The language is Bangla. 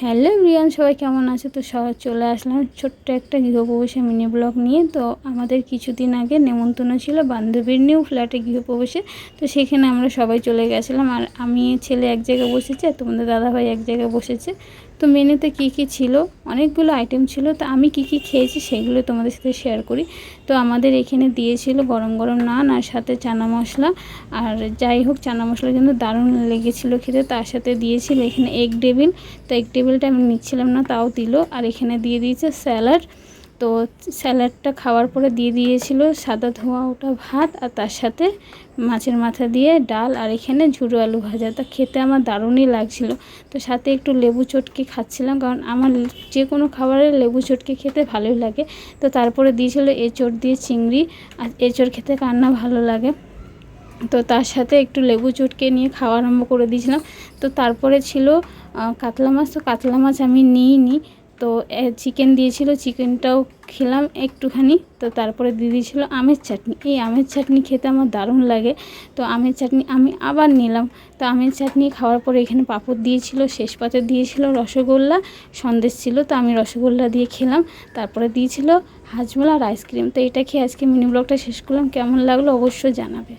হ্যালো এভরিওয়ান, সবাই কেমন আছে? তো সবাই চলে আসলাম ছোট্ট একটা গৃহপ্রবেশের মিনি ব্লগ নিয়ে। তো আমাদের কিছুদিন আগে নেমন্তন্ন ছিল বান্ধবীর নিউ ফ্ল্যাটে গৃহপ্রবেশে। তো সেখানে আমরা সবাই চলে গেছিলাম, আর আমি ছেলে এক জায়গায় বসেছে আর তোমাদের দাদাভাই এক জায়গায় বসেছে। তো মেনুতে কী কী ছিল, অনেকগুলো আইটেম ছিল। তো আমি কী কী খেয়েছি সেগুলো তোমাদের সাথে শেয়ার করি। তো আমাদের এখানে দিয়েছিল গরম গরম নান আর সাথে চানা মশলা। আর যাই হোক, চানা মশলা কিন্তু দারুণ লেগেছিলো খেতে। তার সাথে দিয়েছিল এখানে এগ টেবিল। তো এগ টেবিলটা আমি নিচ্ছিলাম না, তাও দিল। আর এখানে দিয়ে দিয়েছে স্যালাড। তো স্যালাডটা খাওয়ার পরে দিয়ে দিয়েছিল সাদা ধোয়া ওটা ভাত, আর তার সাথে মাছের মাথা দিয়ে ডাল, আর এখানে ঝুড়ো আলু ভাজা। তা খেতে আমার দারুণই লাগছিল। তো সাথে একটু লেবু চটকে খাচ্ছিলাম, কারণ আমার যে কোনো খাবারে লেবু চটকে খেতে ভালোই লাগে। তো তারপরে দিয়েছিল এঁচড় দিয়ে চিংড়ি, আর এঁচড় খেতে কার না ভালো লাগে। তো তার সাথে একটু লেবু চটকে নিয়ে খাওয়া আরম্ভ করে দিয়েছিলাম। তো তারপরে ছিল কাতলা মাছ। তো কাতলা মাছ আমি নিইনি। তো চিকেন দিয়েছিল, চিকেনটাও খেলাম একটুখানি। তো তারপরে দিয়ে দিয়েছিল আমের চাটনি। এই আমের চাটনি খেতে আমার দারুণ লাগে। তো আমের চাটনি আমি আবার নিলাম। তো আমের চাটনি খাওয়ার পরে এখানে পাঁপড় দিয়েছিল, শেষ পাতে দিয়েছিল রসগোল্লা, সন্দেশ ছিল। তো আমি রসগোল্লা দিয়ে খেলাম। তারপরে দিয়েছিল হাজমোলা আর আইসক্রিম। তো এটা খেয়ে আজকে মিনি ব্লগটা শেষ করলাম। কেমন লাগলো অবশ্যই জানাবে।